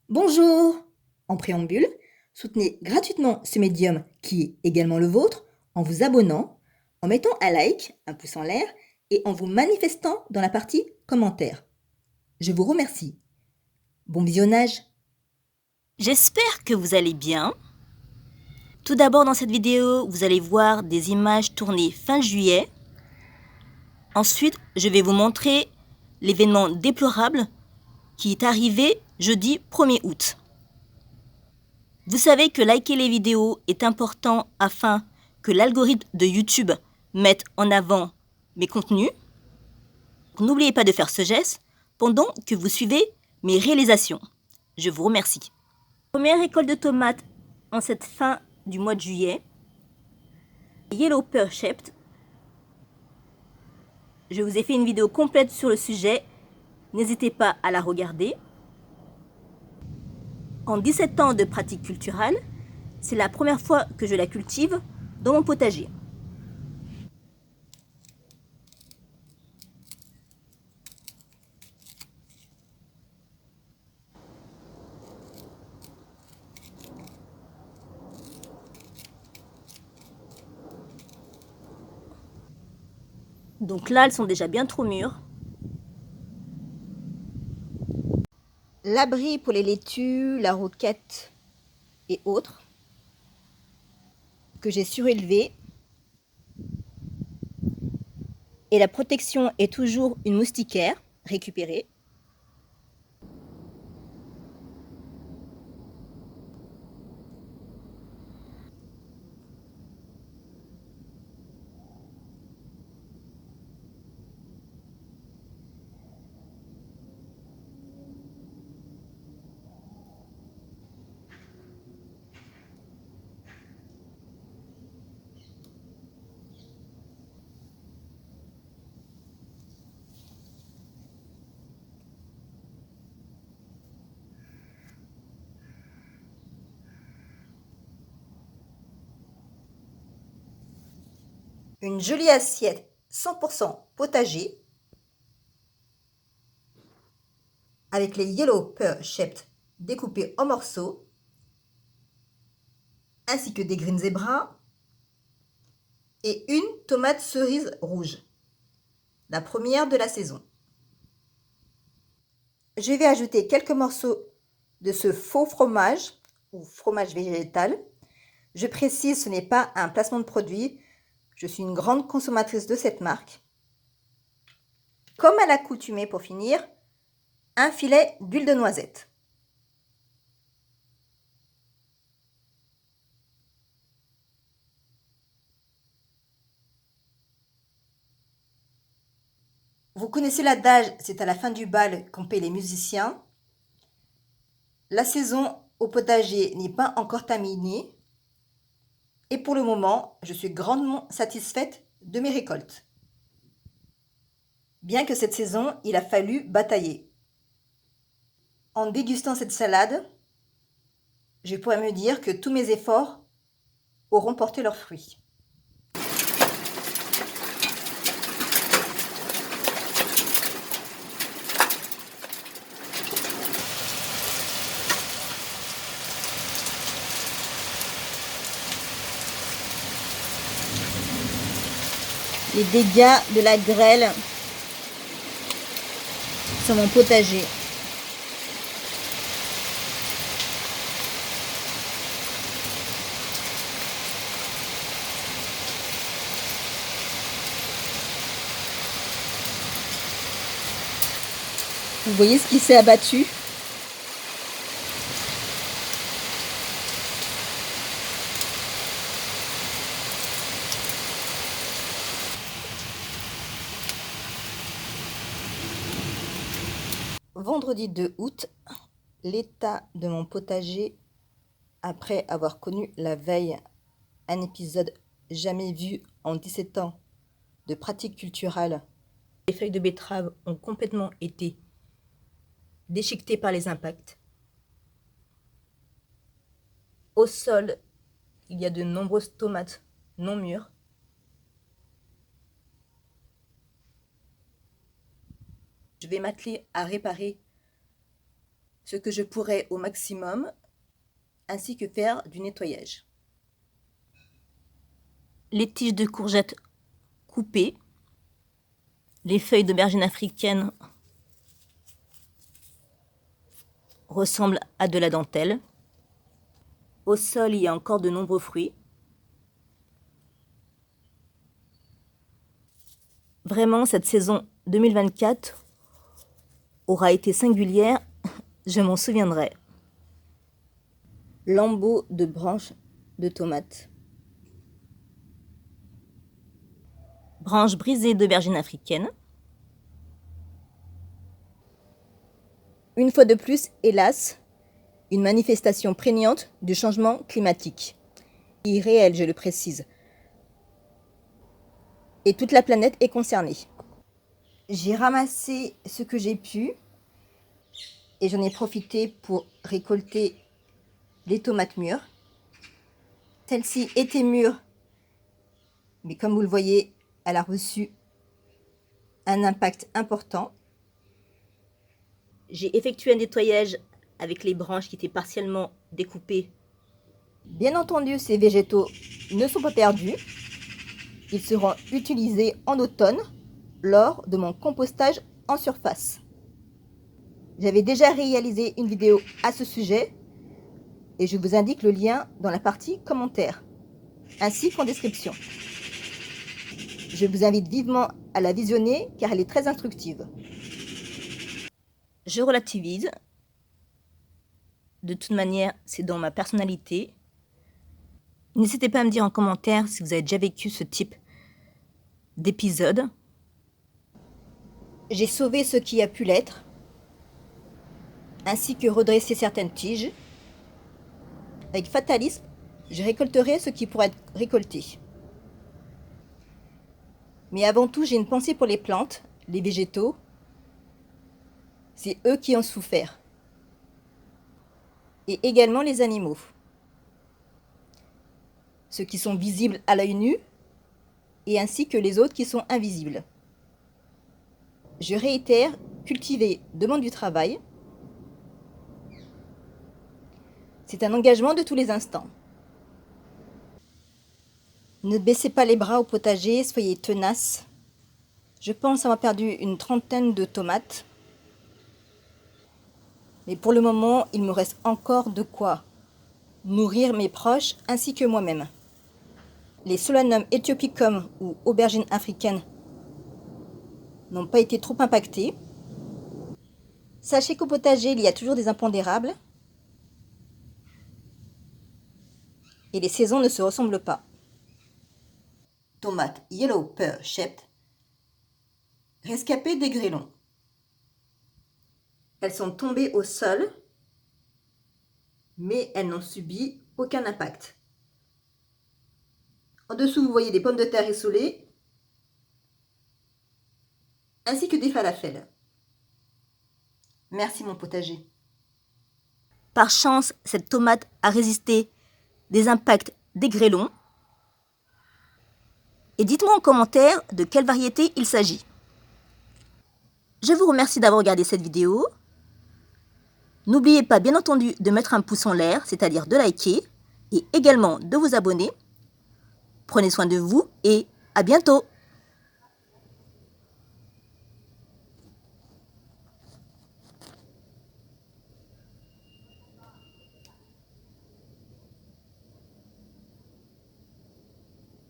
Bonjour! En préambule, soutenez gratuitement ce médium qui est également le vôtre en vous abonnant, en mettant un like, un pouce en l'air et en vous manifestant dans la partie commentaires. Je vous remercie. Bon visionnage! J'espère que vous allez bien. Tout d'abord dans cette vidéo, vous allez voir des images tournées fin juillet. Ensuite, je vais vous montrer l'événement déplorable qui est arrivé jeudi 1er août. Vous savez que liker les vidéos est important afin que l'algorithme de YouTube mette en avant mes contenus. N'oubliez pas de faire ce geste pendant que vous suivez mes réalisations. Je vous remercie. Première récolte de tomates en cette fin du mois de juillet. Yellow Pear-shaped. Je vous ai fait une vidéo complète sur le sujet. N'hésitez pas à la regarder. En 17 ans de pratique culturelle, c'est la première fois que je la cultive dans mon potager. Donc là, elles sont déjà bien trop mûres. L'abri pour les laitues, la roquette et autres que j'ai surélevé. Et la protection est toujours une moustiquaire récupérée. Une jolie assiette 100% potager avec les Yellow Pear-shaped découpés en morceaux, ainsi que des green zebra et une tomate cerise rouge, la première de la saison. Je vais ajouter quelques morceaux de ce faux fromage ou fromage végétal. Je précise, ce n'est pas un placement de produit. Je suis une grande consommatrice de cette marque. Comme à l'accoutumée pour finir, un filet d'huile de noisette. Vous connaissez l'adage, c'est à la fin du bal qu'on paie les musiciens. La saison au potager n'est pas encore terminée. Et pour le moment, je suis grandement satisfaite de mes récoltes. Bien que cette saison, il a fallu batailler. En dégustant cette salade, je pourrais me dire que tous mes efforts auront porté leurs fruits. Les dégâts de la grêle sur mon potager. Vous voyez ce qui s'est abattu? Vendredi 2 août, l'état de mon potager après avoir connu la veille un épisode jamais vu en 17 ans de pratique culturelle. Les feuilles de betterave ont complètement été déchiquetées par les impacts. Au sol, il y a de nombreuses tomates non mûres. Je vais m'atteler à réparer ce que je pourrais au maximum, ainsi que faire du nettoyage. Les tiges de courgettes coupées, les feuilles d'aubergine africaine ressemblent à de la dentelle. Au sol, il y a encore de nombreux fruits. Vraiment, cette saison 2024 aura été singulière, je m'en souviendrai. Lambeaux de branches de tomates. Branches brisées d'aubergine africaine. Une fois de plus, hélas, une manifestation prégnante du changement climatique. Irréel, je le précise. Et toute la planète est concernée. J'ai ramassé ce que j'ai pu et j'en ai profité pour récolter les tomates mûres. Celle-ci était mûre, mais comme vous le voyez, elle a reçu un impact important. J'ai effectué un nettoyage avec les branches qui étaient partiellement découpées. Bien entendu, ces végétaux ne sont pas perdus. Ils seront utilisés en automne lors de mon compostage en surface. J'avais déjà réalisé une vidéo à ce sujet et je vous indique le lien dans la partie commentaires ainsi qu'en description. Je vous invite vivement à la visionner car elle est très instructive. Je relativise. De toute manière, c'est dans ma personnalité. N'hésitez pas à me dire en commentaire si vous avez déjà vécu ce type d'épisode. J'ai sauvé ce qui a pu l'être, ainsi que redressé certaines tiges. Avec fatalisme, je récolterai ce qui pourra être récolté. Mais avant tout, j'ai une pensée pour les plantes, les végétaux. C'est eux qui ont souffert. Et également les animaux. Ceux qui sont visibles à l'œil nu, et ainsi que les autres qui sont invisibles. Je réitère, cultiver demande du travail. C'est un engagement de tous les instants. Ne baissez pas les bras au potager, soyez tenaces. Je pense avoir perdu une trentaine de tomates. Mais pour le moment, il me reste encore de quoi nourrir mes proches ainsi que moi-même. Les Solanum aethiopicum ou aubergines africaines n'ont pas été trop impactés. Sachez qu'au potager, il y a toujours des impondérables. Et les saisons ne se ressemblent pas. Tomates Yellow Pear Shaped, rescapées des grêlons. Elles sont tombées au sol, mais elles n'ont subi aucun impact. En dessous, vous voyez des pommes de terre essolées, ainsi que des falafels. Merci mon potager. Par chance, cette tomate a résisté des impacts des grêlons. Et dites-moi en commentaire de quelle variété il s'agit. Je vous remercie d'avoir regardé cette vidéo. N'oubliez pas bien entendu de mettre un pouce en l'air, c'est-à-dire de liker, et également de vous abonner. Prenez soin de vous et à bientôt!